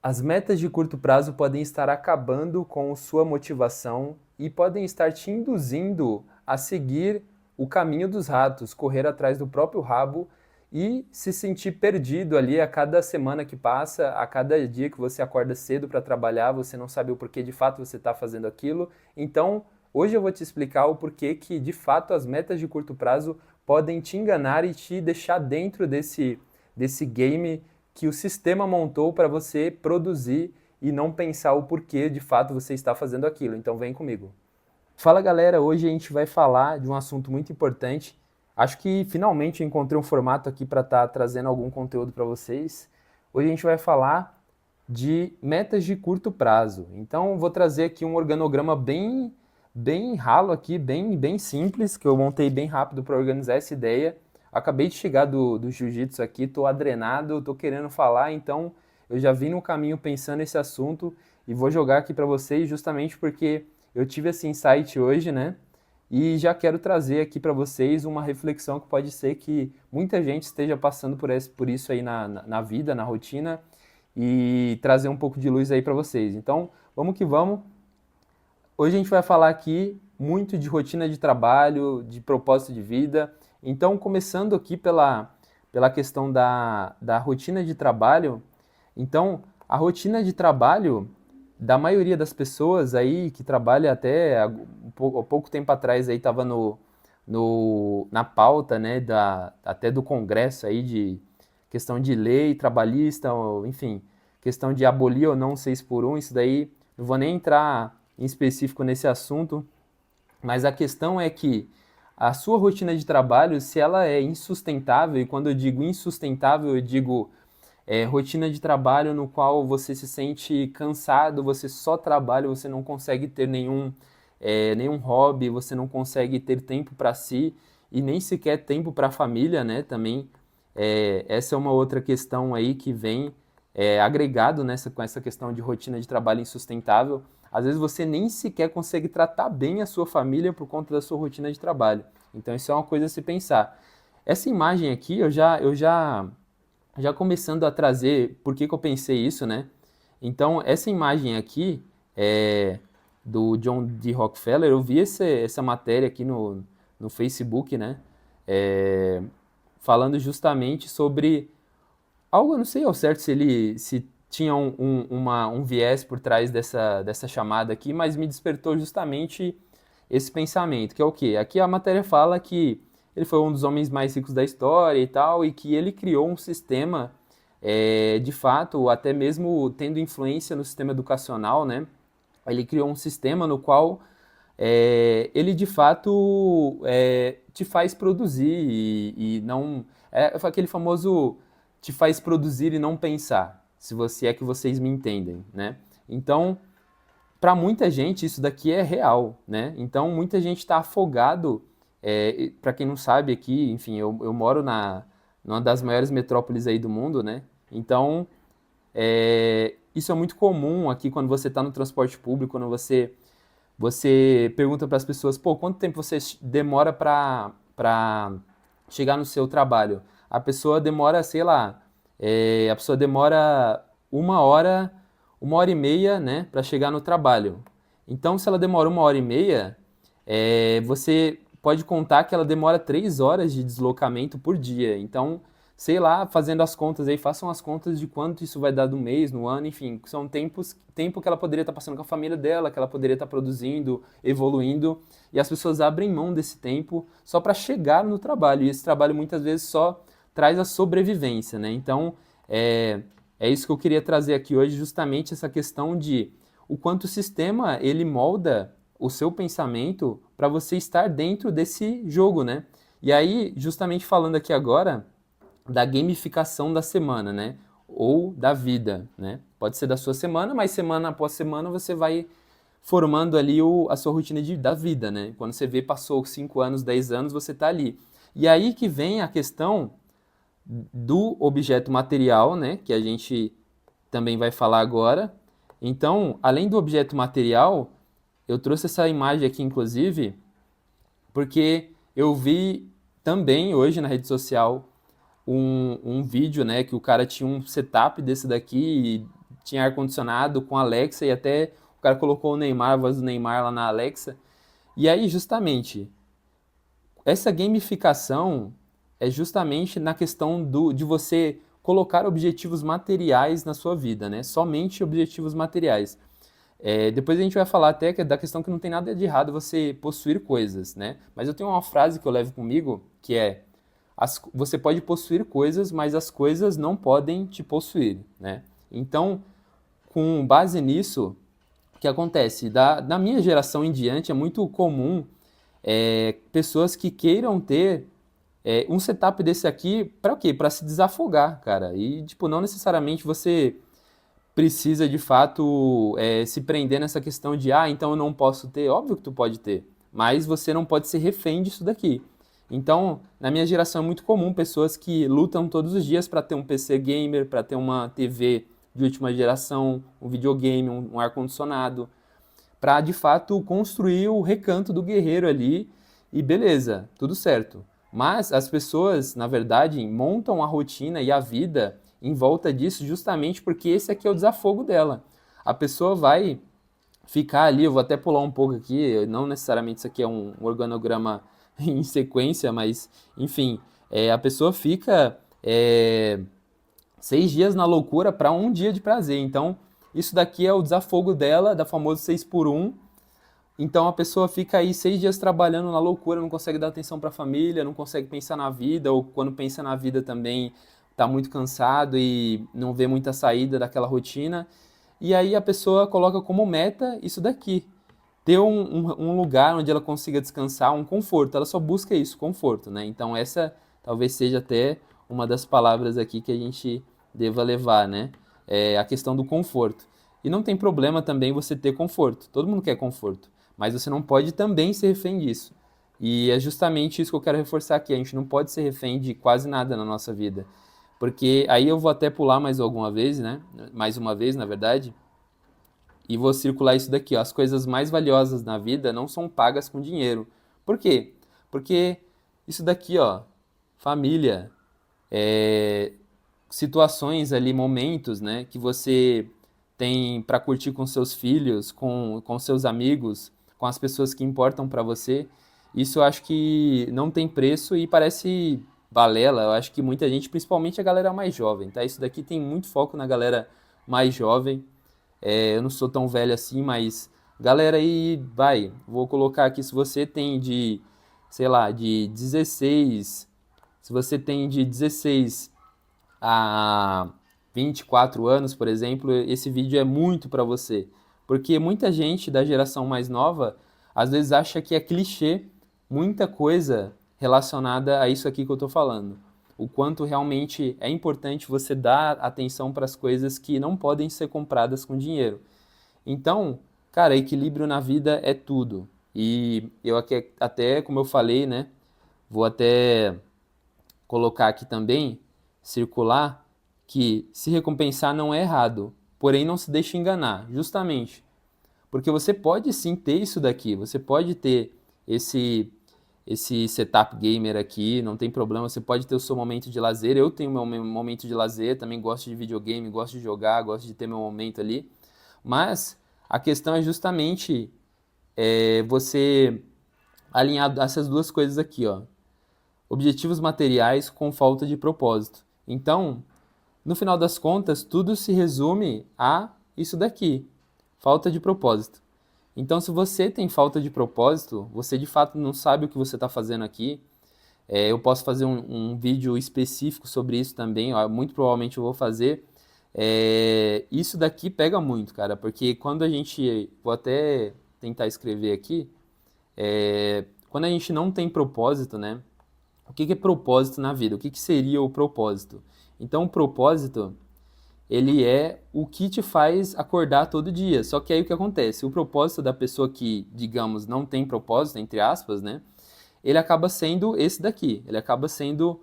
As metas de curto prazo podem estar acabando com sua motivação e podem estar te induzindo a seguir o caminho dos ratos, correr atrás do próprio rabo e se sentir perdido ali a cada semana que passa, a cada dia que você acorda cedo para trabalhar, você não sabe o porquê de fato você está fazendo aquilo. Então, hoje eu vou te explicar o porquê que de fato as metas de curto prazo podem te enganar e te deixar dentro desse game que o sistema montou para você produzir e não pensar o porquê de fato você está fazendo aquilo. Então vem comigo. Fala galera, hoje a gente vai falar de um assunto muito importante. Acho que finalmente eu encontrei um formato aqui para estar trazendo algum conteúdo para vocês. Hoje a gente vai falar de metas de curto prazo. Então vou trazer aqui um organograma bem ralo aqui, bem simples, que eu montei bem rápido para organizar essa ideia. Acabei de chegar do jiu-jitsu aqui, tô adrenado, tô querendo falar, então eu já vim no caminho pensando nesse assunto e vou jogar aqui para vocês justamente porque eu tive esse insight hoje, né? E já quero trazer aqui para vocês uma reflexão que pode ser que muita gente esteja passando por isso aí na vida, na rotina, e trazer um pouco de luz aí para vocês. Então, vamos que vamos. Hoje a gente vai falar aqui muito de rotina de trabalho, de propósito de vida. Então, começando aqui pela questão da rotina de trabalho. Então, a rotina de trabalho da maioria das pessoas aí que trabalha até há pouco tempo atrás aí estava na pauta, né, até do Congresso aí de questão de lei trabalhista, enfim, questão de abolir ou não 6 por 1, isso daí não vou nem entrar em específico nesse assunto, mas a questão é que a sua rotina de trabalho, se ela é insustentável, e quando eu digo insustentável, eu digo rotina de trabalho no qual você se sente cansado, você só trabalha, você não consegue ter nenhum hobby, você não consegue ter tempo para si e nem sequer tempo para a família, né? Também essa é uma outra questão aí que vem agregado com essa questão de rotina de trabalho insustentável. Às vezes você nem sequer consegue tratar bem a sua família por conta da sua rotina de trabalho. Então isso é uma coisa a se pensar. Essa imagem aqui já começando a trazer por que eu pensei isso, né? Então, essa imagem aqui é do John D. Rockefeller. Eu vi essa matéria aqui no Facebook, né? É, falando justamente sobre algo, eu não sei ao certo se tinha um viés por trás dessa chamada aqui, mas me despertou justamente esse pensamento, que é o quê? Aqui a matéria fala que ele foi um dos homens mais ricos da história e tal, e que ele criou um sistema, de fato, até mesmo tendo influência no sistema educacional, né? Ele criou um sistema no qual ele de fato te faz produzir e não. É aquele famoso te faz produzir e não pensar, se você é que vocês me entendem, né? Então, para muita gente isso daqui é real, né? Então muita gente está afogado. Para quem não sabe aqui, enfim, eu moro numa das maiores metrópoles aí do mundo, né? Então isso é muito comum aqui quando você está no transporte público, quando você pergunta para as pessoas, pô, quanto tempo você demora para chegar no seu trabalho? A pessoa demora, sei lá, a pessoa demora 1 hora, 1 hora e meia, né, para chegar no trabalho. Então, se ela demora 1 hora e meia, você pode contar que ela demora 3 horas de deslocamento por dia. Então, sei lá, fazendo as contas aí, façam as contas de quanto isso vai dar no mês, no ano, enfim, são tempo que ela poderia estar passando com a família dela, que ela poderia estar produzindo, evoluindo, e as pessoas abrem mão desse tempo só para chegar no trabalho, e esse trabalho muitas vezes só traz a sobrevivência, né? Então, é isso que eu queria trazer aqui hoje, justamente essa questão de o quanto o sistema ele molda o seu pensamento para você estar dentro desse jogo, né? E aí, justamente falando aqui agora da gamificação da semana, né? Ou da vida, né? Pode ser da sua semana, mas semana após semana você vai formando ali a sua rotina da vida, né? Quando você vê, passou 5 anos, 10 anos, você está ali. E aí que vem a questão do objeto material, né? Que a gente também vai falar agora. Então, além do objeto material, eu trouxe essa imagem aqui, inclusive, porque eu vi também hoje na rede social um vídeo, né, que o cara tinha um setup desse daqui tinha ar-condicionado com Alexa e até o cara colocou o Neymar, a voz do Neymar lá na Alexa. E aí, justamente, essa gamificação é justamente na questão de você colocar objetivos materiais na sua vida, né? Somente objetivos materiais. Depois a gente vai falar até da questão que não tem nada de errado você possuir coisas, né? Mas eu tenho uma frase que eu levo comigo que é: você pode possuir coisas, mas as coisas não podem te possuir, né? Então, com base nisso, o que acontece? Da minha geração em diante, é muito comum pessoas que queiram ter um setup desse aqui para o quê? Para se desafogar, cara. E, tipo, não necessariamente você precisa de fato se prender nessa questão de, então eu não posso ter. Óbvio que tu pode ter, mas você não pode ser refém disso daqui. Então, na minha geração é muito comum pessoas que lutam todos os dias para ter um PC gamer, para ter uma TV de última geração, um videogame, um ar-condicionado, para de fato construir o recanto do guerreiro ali e beleza, tudo certo. Mas as pessoas, na verdade, montam a rotina e a vida em volta disso justamente porque esse aqui é o desafogo dela. A pessoa vai ficar ali, eu vou até pular um pouco aqui, não necessariamente isso aqui é um organograma em sequência, mas enfim, a pessoa fica 6 dias na loucura para um dia de prazer. Então, isso daqui é o desafogo dela, da famosa 6 por 1. Então a pessoa fica aí 6 dias trabalhando na loucura, não consegue dar atenção para a família, não consegue pensar na vida, ou quando pensa na vida também está muito cansado e não vê muita saída daquela rotina. E aí a pessoa coloca como meta isso daqui, ter um lugar onde ela consiga descansar, um conforto. Ela só busca isso, conforto, né? Então essa talvez seja até uma das palavras aqui que a gente deva levar, né? A questão do conforto. E não tem problema também você ter conforto. Todo mundo quer conforto. Mas você não pode também ser refém disso. E é justamente isso que eu quero reforçar aqui. A gente não pode ser refém de quase nada na nossa vida. Porque aí eu vou até pular mais alguma vez, né? Mais uma vez, na verdade. E vou circular isso daqui, ó. As coisas mais valiosas na vida não são pagas com dinheiro. Por quê? Porque isso daqui, ó, família, situações ali, momentos, né, que você tem para curtir com seus filhos, com seus amigos, com as pessoas que importam para você. Isso eu acho que não tem preço e parece balela. Eu acho que muita gente, principalmente a galera mais jovem, tá? Isso daqui tem muito foco na galera mais jovem. Eu não sou tão velho assim, mas galera aí, vou colocar aqui, se você tem sei lá, de 16, se você tem de 16 a 24 anos, por exemplo, esse vídeo é muito para você. Porque muita gente da geração mais nova às vezes acha que é clichê muita coisa relacionada a isso aqui que eu estou falando. O quanto realmente é importante você dar atenção para as coisas que não podem ser compradas com dinheiro. Então, cara, equilíbrio na vida é tudo. E eu aqui, até, como eu falei, né, vou até colocar aqui também, circular, que se recompensar não é errado, porém não se deixe enganar, justamente. Porque você pode sim ter isso daqui, você pode ter esse setup gamer aqui, não tem problema, você pode ter o seu momento de lazer, eu tenho meu momento de lazer, também gosto de videogame, gosto de jogar, gosto de ter meu momento ali, mas a questão é justamente você alinhar essas duas coisas aqui, ó. Objetivos materiais com falta de propósito. Então, no final das contas, tudo se resume a isso daqui, falta de propósito. Então, se você tem falta de propósito, você de fato não sabe o que você está fazendo aqui. Eu posso fazer um vídeo específico sobre isso também, ó, muito provavelmente eu vou fazer. Isso daqui pega muito, cara, porque quando a gente. Vou até tentar escrever aqui. Quando a gente não tem propósito, né? O que é propósito na vida? O que seria o propósito? Então, o propósito, ele é o que te faz acordar todo dia. Só que aí o que acontece? O propósito da pessoa que, digamos, não tem propósito, entre aspas, né? Ele acaba sendo esse daqui. Ele acaba sendo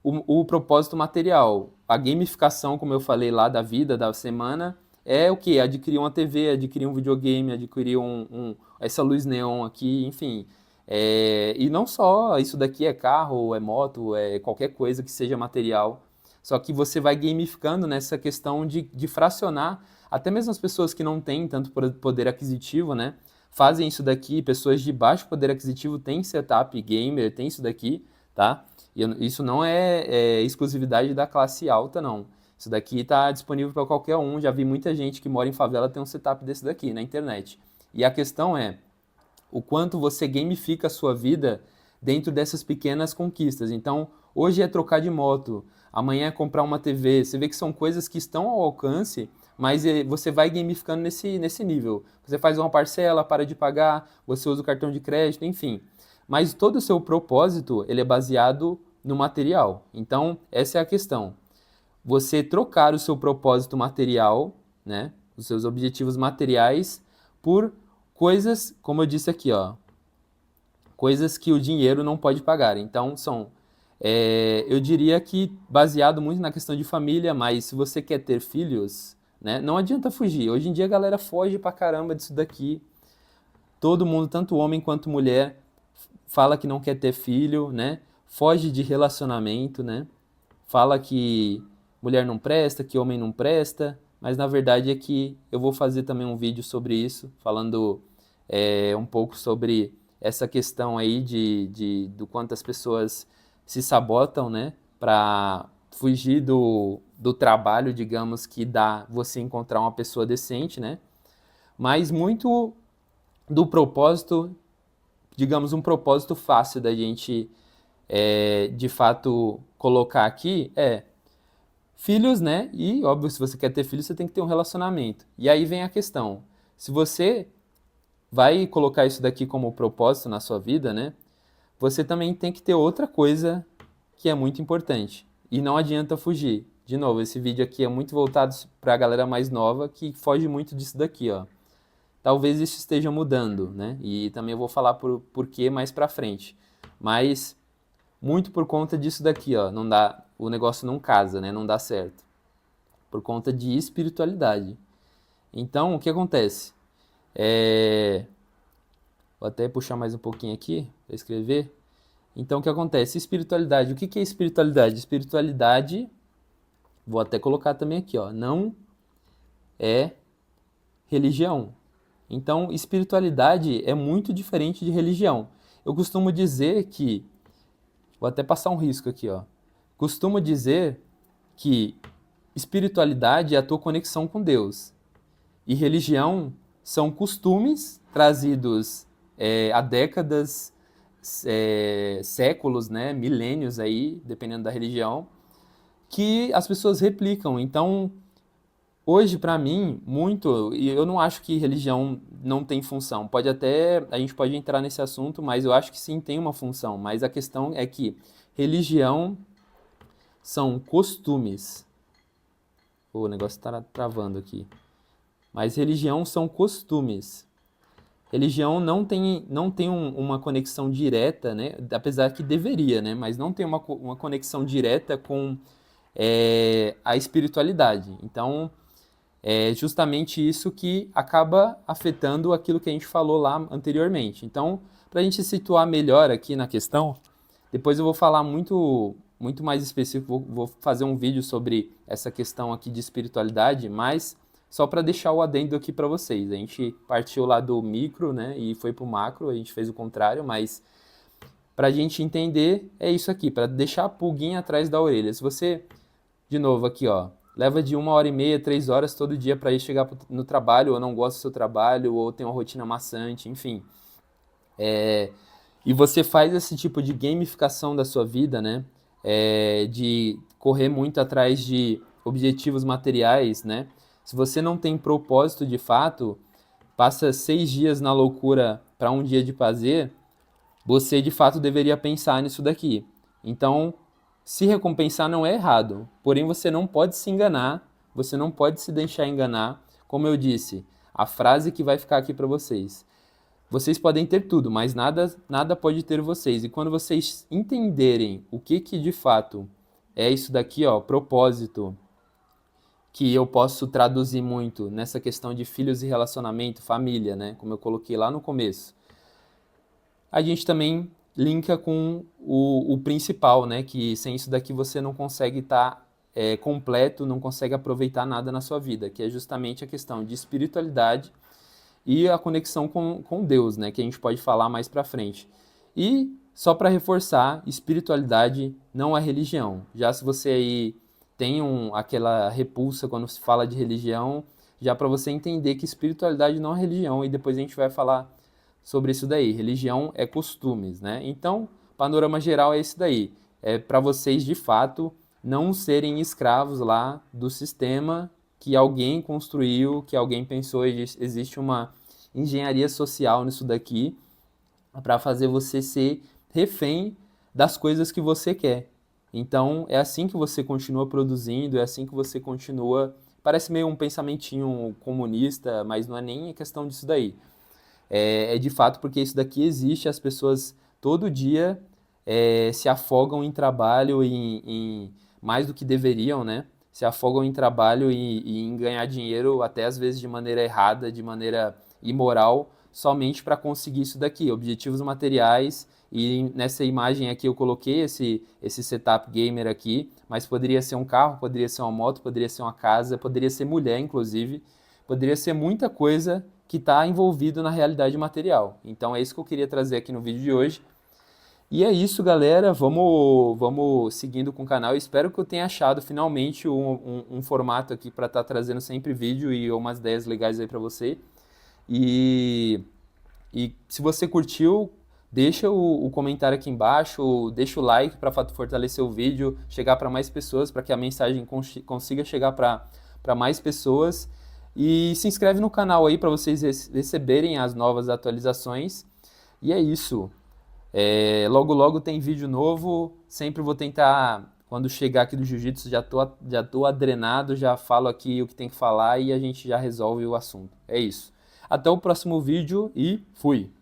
o propósito material. A gamificação, como eu falei lá, da vida, da semana, é o quê? Adquirir uma TV, adquirir um videogame, adquirir essa luz neon aqui, enfim. E não só isso daqui é carro, é moto, é qualquer coisa que seja material. Só que você vai gamificando nessa questão de fracionar Até mesmo as pessoas que não têm tanto poder aquisitivo, né, fazem isso daqui. Pessoas de baixo poder aquisitivo têm setup gamer, tem isso daqui, tá? E isso não é exclusividade da classe alta, não. Isso daqui está disponível para qualquer um. Já vi muita gente que mora em favela ter um setup desse daqui na internet. E a questão é o quanto você gamifica a sua vida dentro dessas pequenas conquistas. Então, hoje é trocar de moto, amanhã é comprar uma TV. Você vê que são coisas que estão ao alcance, mas você vai gamificando nesse nível. Você faz uma parcela, para de pagar, você usa o cartão de crédito, enfim. Mas todo o seu propósito, ele é baseado no material. Então, essa é a questão. Você trocar o seu propósito material, né, os seus objetivos materiais, por coisas, como eu disse aqui, ó, coisas que o dinheiro não pode pagar. Então, eu diria que baseado muito na questão de família, mas se você quer ter filhos, né, não adianta fugir. Hoje em dia a galera foge pra caramba disso daqui. Todo mundo, tanto homem quanto mulher, fala que não quer ter filho, né? Foge de relacionamento, né? Fala que mulher não presta, que homem não presta, mas na verdade é que eu vou fazer também um vídeo sobre isso, falando um pouco sobre essa questão aí do quanto as pessoas se sabotam, né, para fugir do trabalho, digamos, que dá você encontrar uma pessoa decente, né, mas muito do propósito, digamos, um propósito fácil da gente, de fato, colocar aqui filhos, né? E, óbvio, se você quer ter filhos, você tem que ter um relacionamento. E aí vem a questão. Se você vai colocar isso daqui como propósito na sua vida, né? Você também tem que ter outra coisa que é muito importante. E não adianta fugir. De novo, esse vídeo aqui é muito voltado para a galera mais nova que foge muito disso daqui, ó. Talvez isso esteja mudando, né? E também eu vou falar por quê mais pra frente. Mas muito por conta disso daqui, ó. Não dá, o negócio não casa, né? Não dá certo. Por conta de espiritualidade. Então, o que acontece? Vou até puxar mais um pouquinho aqui para escrever. Então, o que acontece? Espiritualidade. O que é espiritualidade? Espiritualidade, vou até colocar também aqui, ó. Não é religião. Então, espiritualidade é muito diferente de religião. Eu costumo dizer que, vou até passar um risco aqui, ó. Costumo dizer que espiritualidade é a tua conexão com Deus. E religião são costumes trazidos há décadas, séculos, né, milênios aí, dependendo da religião, que as pessoas replicam. Então, hoje, para mim, muito, e eu não acho que religião não tem função. A gente pode entrar nesse assunto, mas eu acho que sim tem uma função. Mas a questão é que religião são costumes. O negócio está travando aqui. Mas religião são costumes. Religião não tem uma conexão direta, né? Apesar que deveria, né? Mas não tem uma conexão direta com a espiritualidade. Então, é justamente isso que acaba afetando aquilo que a gente falou lá anteriormente. Então, para a gente situar melhor aqui na questão, depois eu vou falar muito mais específico, vou fazer um vídeo sobre essa questão aqui de espiritualidade, mas só para deixar o adendo aqui para vocês. A gente partiu lá do micro, né, e foi para o macro, a gente fez o contrário, mas para a gente entender é isso aqui, para deixar a pulguinha atrás da orelha. Se você, de novo aqui, ó, leva de 1h30, 3 horas todo dia para ir chegar no trabalho, ou não gosta do seu trabalho, ou tem uma rotina maçante, enfim. E você faz esse tipo de gamificação da sua vida, né? De correr muito atrás de objetivos materiais, né? Se você não tem propósito de fato, passa 6 dias na loucura para um dia de prazer, você de fato deveria pensar nisso daqui. Então, se recompensar não é errado, porém você não pode se enganar, você não pode se deixar enganar. Como eu disse, a frase que vai ficar aqui para vocês. Vocês podem ter tudo, mas nada pode ter vocês. E quando vocês entenderem o que de fato é isso daqui, ó, propósito, que eu posso traduzir muito nessa questão de filhos e relacionamento, família, né? Como eu coloquei lá no começo. A gente também linka com o principal, né? Que sem isso daqui você não consegue estar completo, não consegue aproveitar nada na sua vida, que é justamente a questão de espiritualidade e a conexão com Deus, né, que a gente pode falar mais para frente. E só para reforçar, espiritualidade não é religião. Já se você aí tem aquela repulsa quando se fala de religião, já para você entender que espiritualidade não é religião, e depois a gente vai falar sobre isso daí. Religião é costumes, né? Então, panorama geral é esse daí. É para vocês, de fato, não serem escravos lá do sistema que alguém construiu, que alguém pensou. Existe uma engenharia social nisso daqui para fazer você ser refém das coisas que você quer. Então, é assim que você continua produzindo, é assim que você continua. Parece meio um pensamentinho comunista, mas não é nem questão disso daí. É de fato porque isso daqui existe, as pessoas todo dia se afogam em trabalho, mais do que deveriam, né? Se afogam em trabalho e em ganhar dinheiro, até às vezes de maneira errada, de maneira imoral, somente para conseguir isso daqui, objetivos materiais. E nessa imagem aqui eu coloquei esse setup gamer aqui, mas poderia ser um carro, poderia ser uma moto, poderia ser uma casa, poderia ser mulher, inclusive, poderia ser muita coisa que está envolvido na realidade material. Então é isso que eu queria trazer aqui no vídeo de hoje. E é isso, galera. Vamos seguindo com o canal. Espero que eu tenha achado finalmente um formato aqui para estar trazendo sempre vídeo e umas ideias legais aí para você. E se você curtiu, deixa o comentário aqui embaixo, deixa o like para fortalecer o vídeo, chegar para mais pessoas, para que a mensagem consiga chegar para mais pessoas. E se inscreve no canal aí para vocês receberem as novas atualizações. E é isso. Logo logo tem vídeo novo. Sempre vou tentar, quando chegar aqui do jiu-jitsu, já tô adrenado, já falo aqui o que tem que falar e a gente já resolve o assunto. É isso. Até o próximo vídeo e fui!